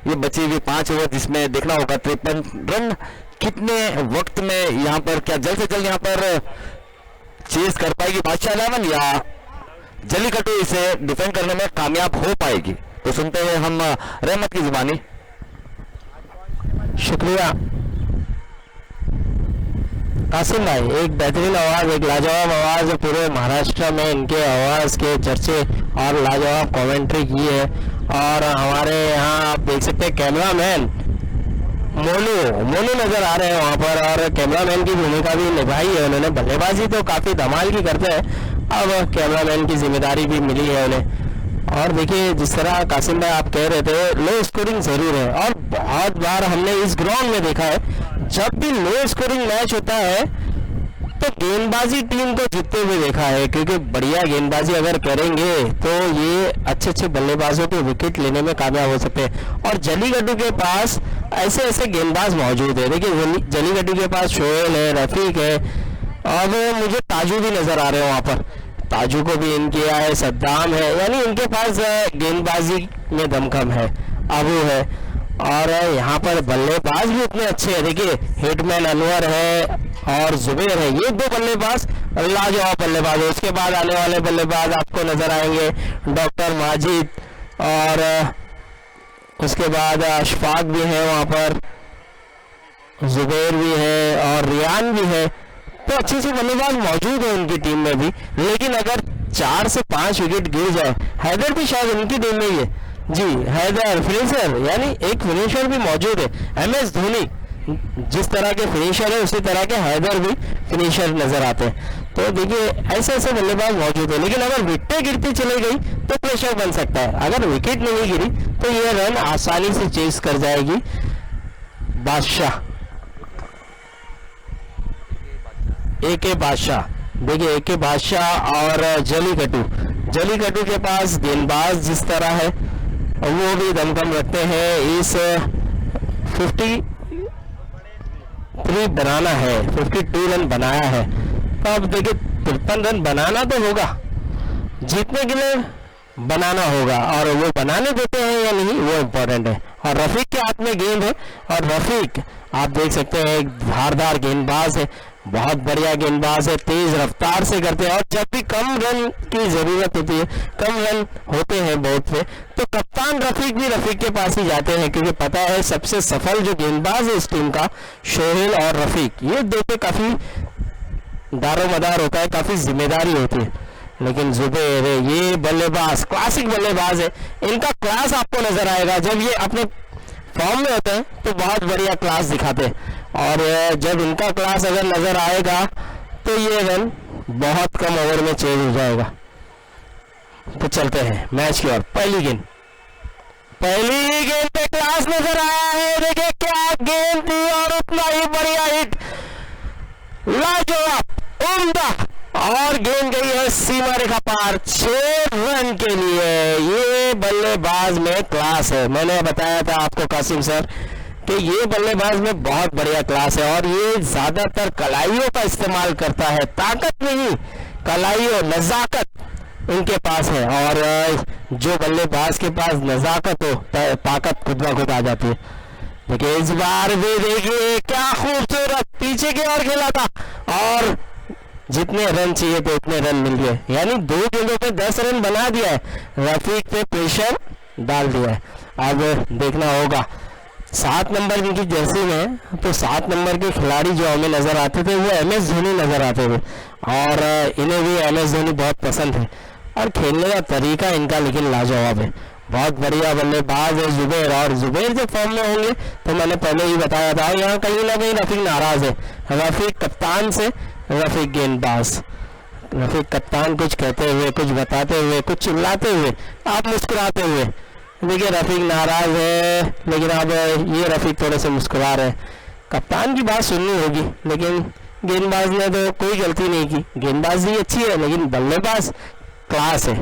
ये बची हुई 5 ओवर जिसमें देखना होगा 53 रन कितने वक्त में यहाँ पर, क्या जल्द से जल्द यहाँ पर चेस कर पाएगी बादशाह 11 या जल्लीकट्टू इसे डिफेंड करने में कामयाब हो पाएगी। तो सुनते हैं हम रहमत की जुबानी। शुक्रिया कासिम भाई, एक बेहतरीन आवाज़, एक लाजवाब आवाज़, पूरे महाराष्ट्र में इनके आवाज़ के चर्चे और लाजवाब कमेंट्री की है। और हमारे यहाँ आप देख सकते हैं कैमरामैन मोनू नज़र आ रहे हैं वहाँ पर, और कैमरामैन की भूमिका भी निभाई है उन्होंने। बल्लेबाजी तो काफ़ी धमाल की करते हैं, अब कैमरामैन की जिम्मेदारी भी मिली है उन्हें। और देखिए जिस तरह कासिम भाई आप कह रहे थे, लो स्कोरिंग ज़रूर है, और बहुत बार हमने इस ग्राउंड में देखा है जब भी लो स्कोरिंग मैच होता है तो गेंदबाजी टीम को जीतते हुए देखा है, क्योंकि बढ़िया गेंदबाजी अगर करेंगे तो ये अच्छे अच्छे बल्लेबाजों के विकेट लेने में कामयाब हो सकते हैं। और जल्लीकट्टू के पास ऐसे ऐसे गेंदबाज मौजूद है। देखिए जल्लीकट्टू के पास शोएल है, रफीक है, और मुझे ताजू भी नजर आ रहे हैं वहाँ पर, ताजू को भी इन किया है, सद्दाम है, यानी इनके पास गेंदबाजी में दमखम है, अबू है। और यहाँ पर बल्लेबाज भी इतने अच्छे हैं। देखिए हिटमैन अनवर है और जुबैर है, ये 2 बल्लेबाज लाजवाब बल्लेबाज है। उसके बाद आने वाले बल्लेबाज आपको नजर आएंगे डॉक्टर माजिद, और उसके बाद अशफाक भी है वहाँ पर, जुबैर भी है और रियान भी है। तो अच्छे से बल्लेबाज मौजूद है उनकी टीम में भी। लेकिन अगर 4 से 5 विकेट गिर जाए, हैदर भी शायद उनकी टीम में ही है जी, हैदर फिनिशर, यानी एक फिनिशर भी मौजूद है। MS धोनी जिस तरह के फिनिशर है उसी तरह के हैदर भी फिनिशर नजर आते हैं। तो देखिए ऐसे ऐसे बल्लेबाज मौजूद है। लेकिन अगर विकेटें गिरती चली गई तो प्रेशर बन सकता है। अगर विकेट नहीं गिरी तो ये रन आसानी से चेस कर जाएगी बादशाह, AK बादशाह। देखिए AK बादशाह और जल्लीकट्टू के पास गेंदबाज जिस तरह है वो भी दमखम रखते हैं। इस 53 बनाना है, 52 रन बनाया है। तो अब देखिए 53 रन बनाना तो होगा, जीतने के लिए बनाना होगा, और वो बनाने देते हैं या नहीं वो इम्पोर्टेंट है। और रफीक के हाथ में गेंद है, और रफीक आप देख सकते हैं एक धारदार गेंदबाज है, बहुत बढ़िया गेंदबाज है, तेज रफ्तार से करते हैं। और जब भी कम रन की जरूरत होती है, कम रन होते हैं बहुत से, तो कप्तान रफीक भी रफीक के पास ही जाते हैं, क्योंकि पता है सबसे सफल जो गेंदबाज है इस टीम का शोहेल और रफीक, ये दो पे काफी दारोमदार होता है, काफी जिम्मेदारी होती है। लेकिन जुबैर ये बल्लेबाज क्लासिक बल्लेबाज है, इनका क्लास आपको नजर आएगा जब ये अपने फॉर्म में होते हैं तो बहुत बढ़िया क्लास दिखाते हैं, और जब इनका क्लास अगर नजर आएगा तो ये रन बहुत कम ओवर में चेंज हो जाएगा। तो चलते हैं मैच की ओर। पहली गेंद पे क्लास नजर आया है। देखिए क्या गेंद थी, और उतना ही बढ़िया हिट, लाजवाब, उम्दा, और गेंद गई है सीमा रेखा पार 6 रन के लिए। ये बल्लेबाज में क्लास है। मैंने बताया था आपको कासिम सर कि ये बल्लेबाज में बहुत बढ़िया क्लास है, और ये ज्यादातर कलाइयों का इस्तेमाल करता है, ताकत नहीं, कलाइयों, नजाकत इनके पास है। और जो बल्लेबाज के पास नजाकत हो, ताकत खुद ब खुद आ जाती है। देखिए इस बार भी देखिए क्या खूबसूरत पीछे की ओर खेला था और जितने रन चाहिए थे उतने रन मिल गए, यानी 2 गेंदों पे 10 रन बना दिया है, रफीक पे प्रेशर डाल दिया है। अब देखना होगा 7 नंबर इनकी जर्सी में, तो 7 नंबर के खिलाड़ी जो हमें नजर आते थे वो MS धोनी नजर आते थे और इन्हें भी MS धोनी बहुत पसंद है और खेलने का तरीका इनका लेकिन लाजवाब है। बहुत बढ़िया बल्लेबाज है जुबैर, और जुबैर जब फॉर्म में होंगे तो मैंने पहले ही बताया था, यहाँ कहीं ना कहीं रफीक नाराज है, रफीक कप्तान से, रफीक गेंदबाज, रफीक कप्तान कुछ कहते हुए, कुछ बताते हुए, कुछ चिल्लाते हुए, आप मुस्कुराते हुए, देखिए रफीक नाराज है, लेकिन अब ये रफीक थोड़े से मुस्कुरा रहे हैं। कप्तान की बात सुननी होगी, लेकिन गेंदबाज ने तो कोई गलती नहीं की, गेंदबाजी अच्छी है लेकिन बल्लेबाज क्लास है।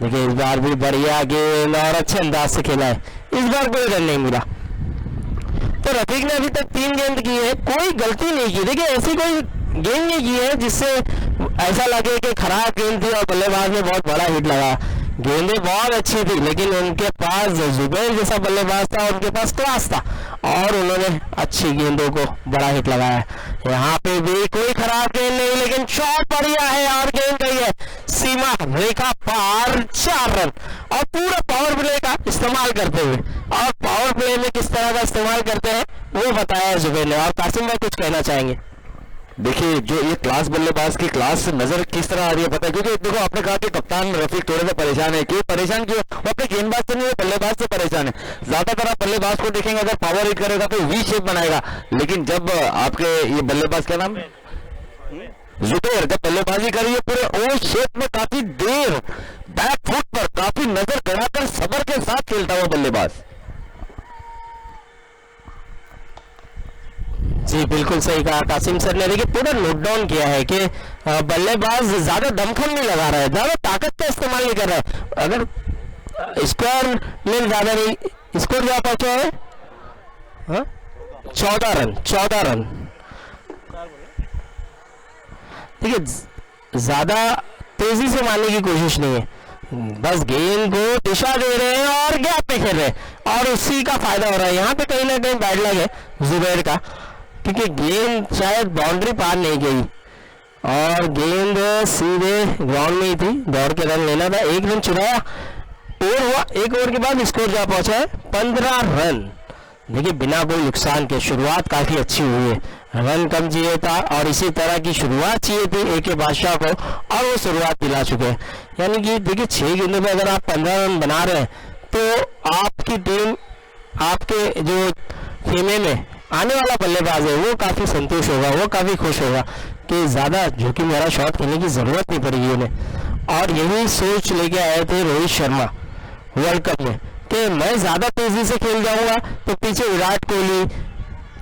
देखिए इस बार भी बढ़िया गेंद और अच्छे अंदाज से खेला है, इस बार कोई रन नहीं मिला। तो रफीक ने अभी तक 3 गेंद की है, कोई गलती नहीं की। देखिए ऐसी कोई गेंद नहीं की है जिससे ऐसा लगे कि खराब गेंद थी और बल्लेबाज ने बहुत बड़ा हिट लगा। गेंदें बहुत अच्छी थी, लेकिन उनके पास जुबैर जैसा बल्लेबाज था, उनके पास क्लास था और उन्होंने अच्छी गेंदों को बड़ा हिट लगाया। यहाँ पे भी कोई खराब गेंद नहीं, लेकिन शॉट बढ़िया है और गेंद गई है सीमा रेखा पार, 4 रन। और पूरा पावर प्ले का इस्तेमाल करते हुए, और पावर प्ले में किस तरह का इस्तेमाल करते हैं वो बताया जुबैर ने। और कासिम भाई कुछ कहना चाहेंगे? देखिए जो ये क्लास बल्लेबाज की क्लास नजर किस तरह आ रही है पता है, क्योंकि देखो आपने कहा कि कप्तान रफीक थोड़े से परेशान है, क्यों परेशान, क्यों वो अपने गेंदबाज से नहीं, वो बल्लेबाज से परेशान है। ज्यादातर आप बल्लेबाज को देखेंगे अगर पावर हिट करेगा तो वी शेप बनाएगा, लेकिन जब आपके ये बल्लेबाज क्या नाम जुबैर जब बल्लेबाजी करी है पूरे ओ शेप में, काफी देर बैक फुट पर काफी नजर गड़ाकर सबर के साथ खेलता हुआ बल्लेबाज। जी बिल्कुल सही कहा कासिम सर ने। देखिए पूरा नोट डाउन किया है कि बल्लेबाज ज्यादा दमखम नहीं लगा रहा है, ज्यादा ताकत का इस्तेमाल नहीं कर रहा है। अगर स्कोर में ज्यादा नहीं, स्कोर क्या पहुंचा है 14 रन। देखिए ज्यादा तेजी से मारने की कोशिश नहीं है, बस गेंद को दिशा दे रहे हैं और गैप में खेल रहे हैं और उसी का फायदा हो रहा है। यहाँ पे कहीं ना कहीं बैड लग है जुबैर का, क्योंकि गेंद शायद बाउंड्री पार नहीं गई और गेंद सीधे ग्राउंड में ही थी, दौड़ के रन लेना था। 1 रन चुराया, ओवर हुआ, 1 ओवर के बाद स्कोर जा पहुंचा है 15 रन। देखिए बिना कोई नुकसान के शुरुआत काफी अच्छी हुई है, रन कम चाहिए था और इसी तरह की शुरुआत चाहिए थी AK बादशाह को, और वो शुरुआत दिला चुके हैं। यानी कि देखिए 6 गेंदों में अगर आप 15 रन बना रहे हैं तो आपकी टीम, आपके जो खेमे में आने वाला बल्लेबाज है वो काफी संतुष्ट होगा, वो काफी खुश होगा कि ज्यादा जोखिम वाला शॉट खेलने की जरूरत नहीं पड़ेगी उन्हें। और यही सोच लेके आए थे रोहित शर्मा वर्ल्ड कप में कि मैं ज्यादा तेजी से खेल जाऊंगा तो पीछे विराट कोहली,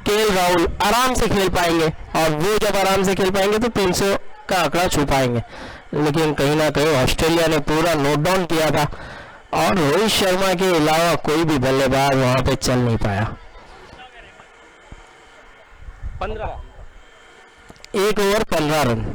KL राहुल आराम से खेल पाएंगे, और वो जब आराम से खेल पाएंगे तो 300 का आंकड़ा छू पाएंगे। लेकिन कहीं ना कहीं ऑस्ट्रेलिया ने पूरा नोट डाउन किया था और रोहित शर्मा के अलावा कोई भी बल्लेबाज वहां पे चल नहीं पाया। 1 ओवर 15 रन।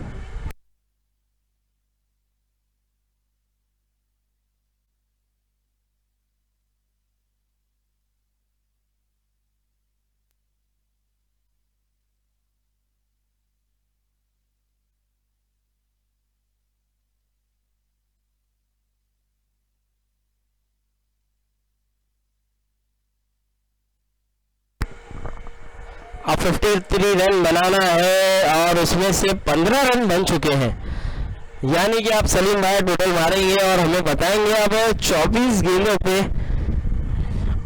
अब 53 रन बनाना है और उसमें से 15 रन बन चुके हैं, यानी कि आप सलीम भाई टोटल मारेंगे और हमें बताएंगे अब 24 गेंदों पे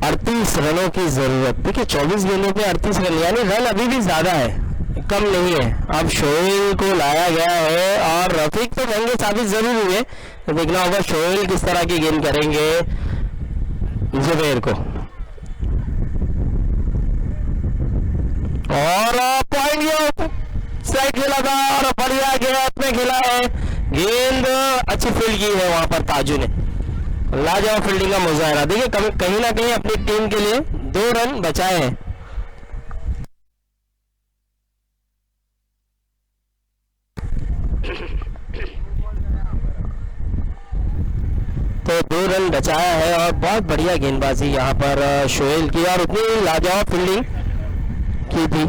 38 रनों की जरूरत। देखिए 24 गेंदों पे 38 रन, यानी रन अभी भी ज्यादा है, कम नहीं है। अब शोएल को लाया गया है और रफीक तो महंगे साबित जरूर हुए, तो देखना होगा शोएल किस तरह की गेंद करेंगे जुबैर को। और पॉइंट साइड खेला था और बढ़िया गैप में खेला है, गेंद अच्छी फील्ड की है वहां पर ताजू ने, लाजवाब फील्डिंग का मुजाहरा। देखिए कहीं ना कहीं अपनी टीम के लिए 2 रन बचाए हैं। तो 2 रन बचाया है और बहुत बढ़िया गेंदबाजी यहाँ पर शोएल की और उतनी लाजवाब फील्डिंग की थी।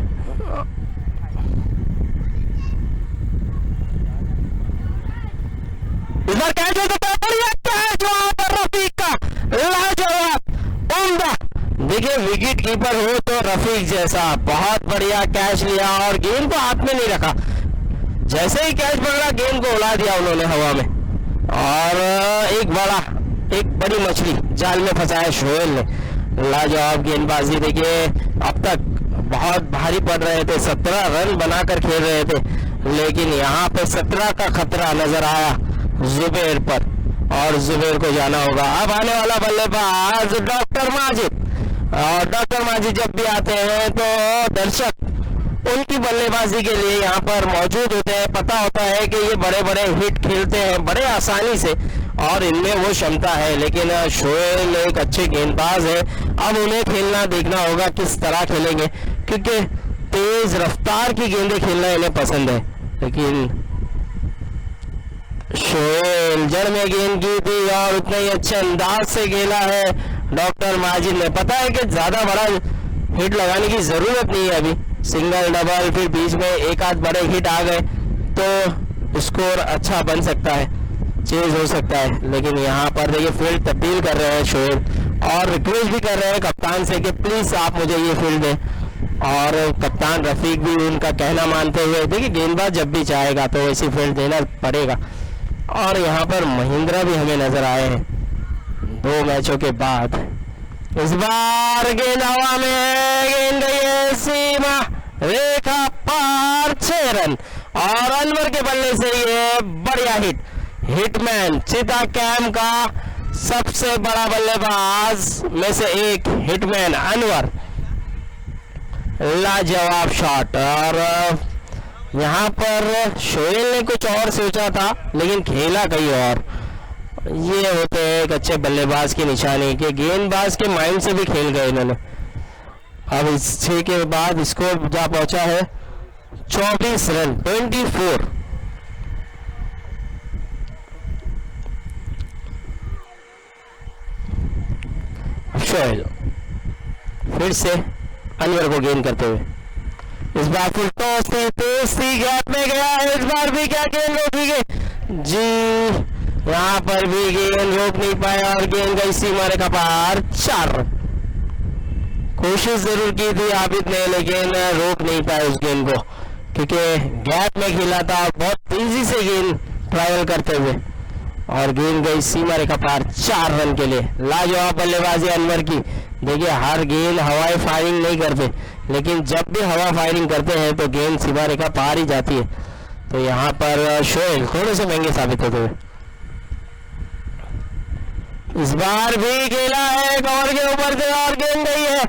इस बार कैच हो सकता है, बढ़िया कैच वहां पर रफीक का, लाजवाब उम्दा। देखिए विकेट कीपर हो तो रफीक जैसा बहुत बढ़िया कैच लिया और गेंद को हाथ में नहीं रखा, जैसे ही कैच पकड़ा गेंद को उड़ा दिया उन्होंने हवा में और एक बड़ी मछली जाल में फंसाया शोएल ने। लाजवाब गेंदबाजी। देखिए अब तक बहुत भारी पड़ रहे थे, 17 रन बनाकर खेल रहे थे, लेकिन यहाँ पे 17 का खतरा नजर आया जुबैर पर और जुबैर को जाना होगा। अब आने वाला बल्लेबाज डॉक्टर माजिद, और डॉक्टर माजिद जब भी आते हैं तो दर्शक उनकी बल्लेबाजी के लिए यहाँ पर मौजूद होते हैं। पता होता है कि ये बड़े बड़े हिट खेलते हैं बड़े आसानी से और इनमें वो क्षमता है, लेकिन शोएल एक अच्छे गेंदबाज है। अब उन्हें खेलना देखना होगा किस तरह खेलेंगे, क्योंकि तेज रफ्तार की गेंदें खेलना इन्हें पसंद है। लेकिन शोएल जड़ में गेंद की थी और उतने ही अच्छे अंदाज से खेला है डॉक्टर माजिद ने। पता है कि ज्यादा बड़ा हिट लगाने की जरूरत नहीं है, अभी सिंगल डबल फिर बीच में एक आध बड़े हिट आ गए तो स्कोर अच्छा बन सकता है, चेंज हो सकता है। लेकिन यहाँ पर देखिए फील्ड तब्दील कर रहे हैं शोएल और रिक्वेस्ट भी कर रहे हैं कप्तान से कि प्लीज आप मुझे ये फील्ड दें, और कप्तान रफीक भी उनका कहना मानते हुए, देखिए गेंदबाज जब भी चाहेगा तो ऐसी फील्ड देना पड़ेगा। और यहाँ पर महिंद्रा भी हमें नजर आए हैं 2 मैचों के बाद। इस बार गेंद हवा में, गेंद गई है सीमा रेखा पार, 6 रन और अनवर के बल्ले से ये बढ़िया हिट। हिटमैन चिता कैम का सबसे बड़ा बल्लेबाज में से एक हिटमैन अनवर, लाजवाब शॉट। और यहाँ पर शोएल ने कुछ और सोचा था लेकिन खेला कहीं और। ये होते हैं एक अच्छे बल्लेबाज की निशानी कि गेंदबाज के माइंड से भी खेल गए इन्होंने। अब इस 6 के बाद स्कोर जा पहुंचा है 24 रन 24। शोएल फिर से अनवर को गेंद करते हुए, इस बार फुल टॉस थी, तेज थी, गैप में गया है। इस बार भी क्या गेंद रोकी गई जी, यहाँ पर भी गेंद रोक नहीं पाया और गेंद गई सीमा रेखा पार, 4 रन। कोशिश जरूर की थी आबिद ने लेकिन रोक नहीं पाया उस गेंद को, क्योंकि गैप में खेला था बहुत तेजी से गेंद ट्रैवल करते हुए और गेंद गई सीमा रेखा पार 4 रन के लिए। लाजवाब बल्लेबाजी अनवर की। देखिए हर गेंद हवाई फायरिंग नहीं करते, लेकिन जब भी हवा फायरिंग करते हैं तो गेंद सीमा रेखा पार ही जाती है। तो यहाँ पर शोएल थोड़े से महंगे साबित होते हुए इस बार भी खेला है कवर के ऊपर से और गेंद गई है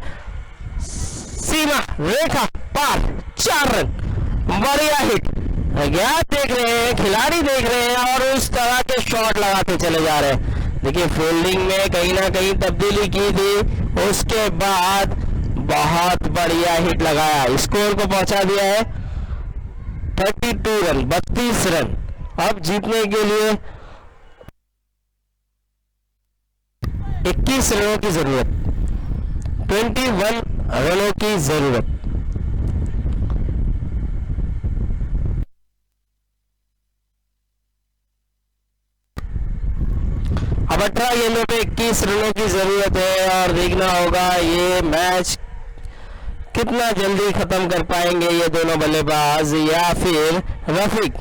सीमा रेखा पार, 4 रन। बढ़िया हिट। गैप देख रहे हैं, खिलाड़ी देख रहे हैं और उस तरह के शॉट लगाते चले जा रहे हैं। देखिए फील्डिंग में कहीं ना कहीं तब्दीली की थी, उसके बाद बहुत बढ़िया हिट लगाया, स्कोर को पहुंचा दिया है 32 रन 32 रन। अब जीतने के लिए 21 रनों की जरूरत, 21 रनों की जरूरत। अब 18 गेंदों पे 21 रनों की जरूरत है और देखना होगा ये मैच कितना जल्दी खत्म कर पाएंगे ये दोनों बल्लेबाज, या फिर रफीक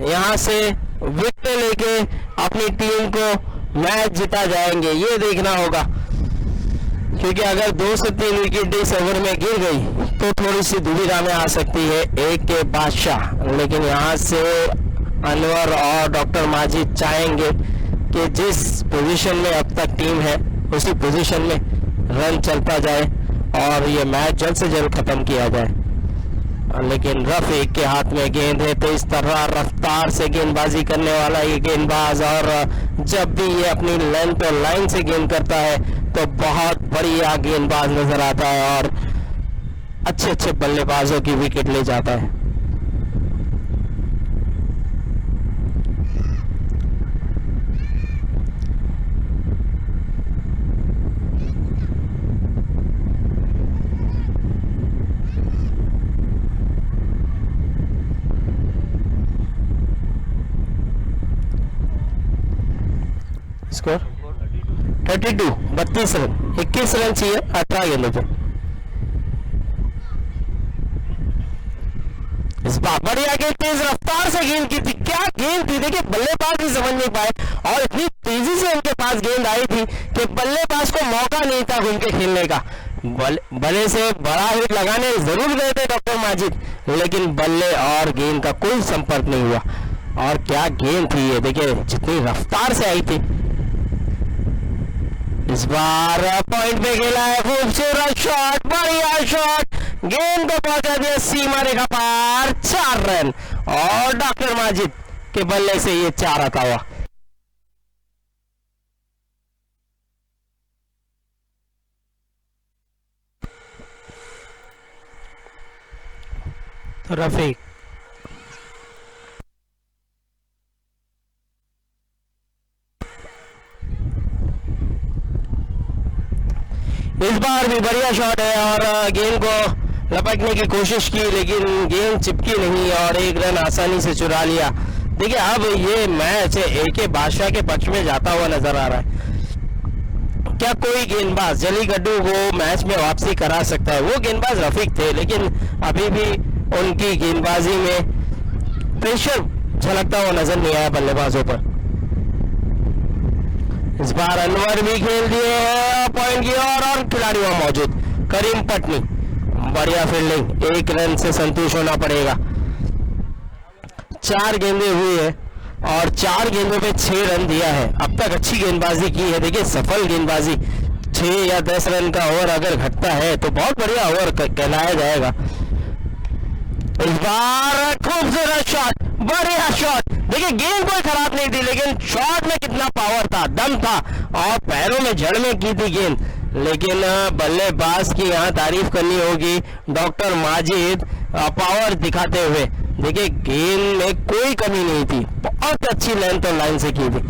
यहां से विकेट लेके अपनी टीम को मैच जिता जाएंगे, ये देखना होगा। क्योंकि अगर 2 से 3 विकेट इस ओवर में गिर गई तो थोड़ी सी दुविधा में आ सकती है एक के बादशाह। लेकिन यहाँ से अनवर और डॉक्टर माजिद चाहेंगे कि जिस पोजीशन में अब तक टीम है उसी पोजीशन में रन चलता जाए और ये मैच जल्द से जल्द खत्म किया जाए। लेकिन रफीक के हाथ में गेंद है, तो इस तरह रफ्तार से गेंदबाजी करने वाला ये गेंदबाज, और जब भी ये अपनी लेंथ और लाइन से गेंद करता है तो बहुत बढ़िया गेंदबाज नजर आता है और अच्छे अच्छे बल्लेबाजों की विकेट ले जाता है। स्कोर 32, 32 रन, 21 रन चाहिए 18 गेंदों पे। इस बार बढ़िया गेंद, तेज रफ्तार से गेंद की थी, क्या गेंद थी, देखिए बल्लेबाज भी समझ नहीं पाए और इतनी तेजी से उनके पास गेंद आई थी कि बल्लेबाज को मौका नहीं था घूम के खेलने का। बल्ले से बड़ा हिट लगाने जरूर गए थे डॉक्टर माजिद, लेकिन बल्ले और गेंद का कोई संपर्क नहीं हुआ। और क्या गेंद थी ये, देखिए जितनी रफ्तार से आई थी। इस बार पॉइंट पे खेला है, खूबसूरत शॉट, बढ़िया शॉट, गेंद को पहुंचा दिया सीमा रेखा पार, 4 रन और डॉक्टर माजिद के बल्ले से ये 4 आता हुआ। तो रफीक इस बार भी बढ़िया शॉट है और गेंद को लपकने की कोशिश की, लेकिन गेंद चिपकी नहीं और 1 रन आसानी से चुरा लिया। देखिए अब ये मैच AK बादशाह के पक्ष में जाता हुआ नजर आ रहा है। क्या कोई गेंदबाज जली गड्ढू को मैच में वापसी करा सकता है? वो गेंदबाज रफीक थे, लेकिन अभी भी उनकी गेंदबाजी में प्रेशर झलकता हुआ नजर नहीं आया बल्लेबाजों पर। इस बार अनवर भी खेल दिए हैं पॉइंट की और खिलाड़ी वहां मौजूद, करीम पटनी, बढ़िया फील्डिंग, 1 रन से संतुष्ट होना पड़ेगा। 4 गेंदें हुई है और 4 गेंदों पे 6 रन दिया है। अब तक अच्छी गेंदबाजी की है, देखिए सफल गेंदबाजी। 6 या 10 रन का ओवर अगर घटता है तो बहुत बढ़िया ओवर कहलाया जाएगा। इस बार खूबसूरत शॉट, बढ़िया शॉट, देखिए गेंद कोई खराब नहीं थी, लेकिन शॉट में कितना पावर था, दम था और पैरों में जड़ में की थी गेंद। लेकिन बल्लेबाज की यहाँ तारीफ करनी होगी, डॉक्टर माजिद पावर दिखाते हुए। देखिए गेंद में कोई कमी नहीं थी, बहुत अच्छी लेंथ और लाइन से की थी,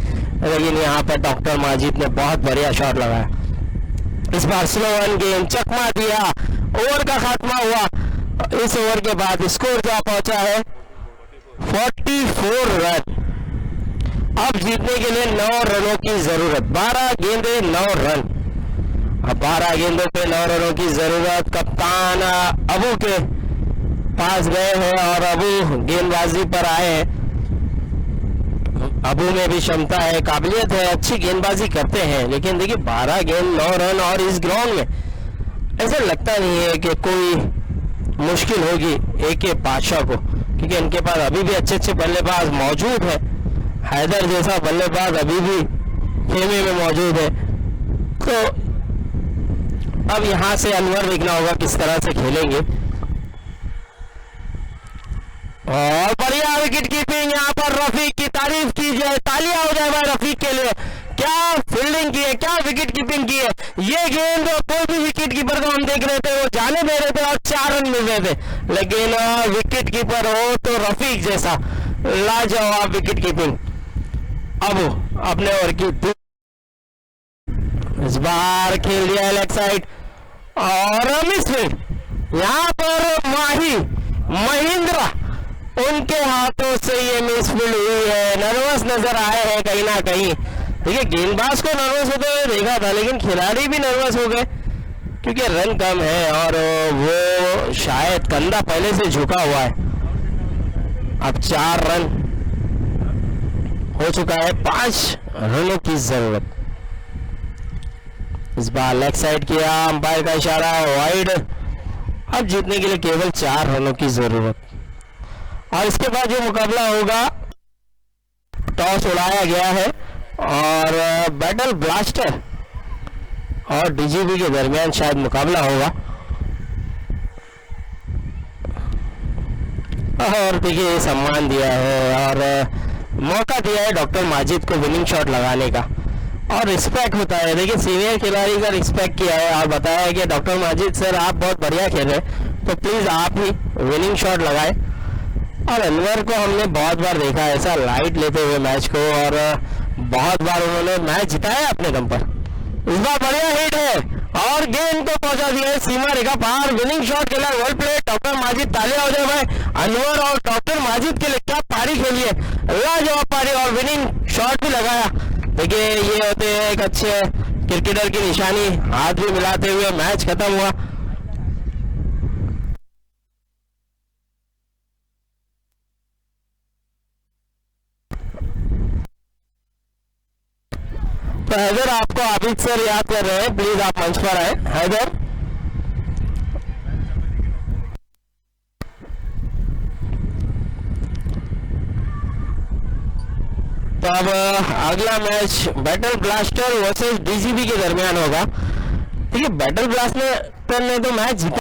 लेकिन यहाँ पर डॉक्टर माजिद ने बहुत बढ़िया शॉट लगाया। इस बार स्लो वन गेंद, चकमा दिया, ओवर का खात्मा हुआ। इस ओवर के बाद स्कोर क्या पहुंचा है 44 रन। अब जीतने के लिए 9 रनों की जरूरत, 12 गेंदे 9 रन। अब 12 गेंदों पे 9 रनों की जरूरत। कप्तान अबू के पास गए हैं और अबू गेंदबाजी पर आए हैं। अबू में भी क्षमता है, काबिलियत है, अच्छी गेंदबाजी करते हैं, लेकिन देखिए 12 गेंद 9 रन और इस ग्राउंड में ऐसा लगता नहीं है कि कोई मुश्किल होगी AK बादशाह को, क्योंकि इनके पास अभी भी अच्छे अच्छे बल्लेबाज मौजूद है। हैदर जैसा बल्लेबाज अभी भी खेमे में मौजूद है। तो अब यहां से अनवर देखना होगा किस तरह से खेलेंगे। और बढ़िया विकेट कीपिंग, यहाँ पर रफीक की तारीफ की जाए, तालियां हो जाए भाई रफीक के लिए। क्या फील्डिंग की है, क्या विकेट कीपिंग की है। ये गेंद कोई भी विकेट कीपर को हम देख रहे थे, वो जाने दे रहे थे और 4 रन मिल रहे थे, लेकिन विकेट कीपर हो तो रफीक जैसा लाजवाब विकेट कीपिंग। अब अपने ओवर की इस बार खेल दिया लेग साइड और मिसफील्ड। यहाँ पर महिंद्रा उनके हाथों से ये मिसफील्ड हुई है, नर्वस नजर आए हैं कहीं ना कहीं। देखिए गेंदबाज को नर्वस होते हुए देखा था, लेकिन खिलाड़ी भी नर्वस हो गए क्योंकि रन कम है और वो शायद कंधा पहले से झुका हुआ है। अब 4 रन हो चुका है, 5 रनों की जरूरत। इस बार लेग साइड किया, अंपायर का इशारा, वाइड। अब जीतने के लिए केवल 4 रनों की जरूरत। और इसके बाद जो मुकाबला होगा, टॉस उड़ाया गया है और बैटल ब्लास्टर और DGB के दरमियान शायद मुकाबला होगा। और देखिए सम्मान दिया है और मौका दिया है डॉक्टर माजिद को विनिंग शॉट लगाने का और रिस्पेक्ट होता है। देखिए सीनियर खिलाड़ी का रिस्पेक्ट किया है और बताया है कि डॉक्टर माजिद सर आप बहुत बढ़िया खेले, तो प्लीज आप ही विनिंग शॉट लगाए। और अनवर को हमने बहुत बार देखा ऐसा लाइट लेते हुए मैच को और बहुत बार उन्होंने मैच जिताया अपने दम पर। इस बार बढ़िया हिट है और गेंद को पहुंचा दिया है सीमा रेखा पार, विनिंग शॉट खेला, वेल प्ले डॉक्टर माजिद। तालियां हो जाए भाई अनवर और डॉक्टर माजिद के लिए, क्या पारी खेली है, लाजवाब पारी और विनिंग शॉट भी लगाया। देखिए ये होते हैं एक अच्छे क्रिकेटर की निशानी, हाथ भी मिलाते हुए मैच खत्म हुआ। तो हैदर, आपको आबिद सर याद कर रहे हैं, प्लीज आप मंच पर आए। हैदर, तो अब अगला match battle blaster versus DGB के दरमियान होगा। देखिए बैटल ब्लास्टर ने तो मैच जीता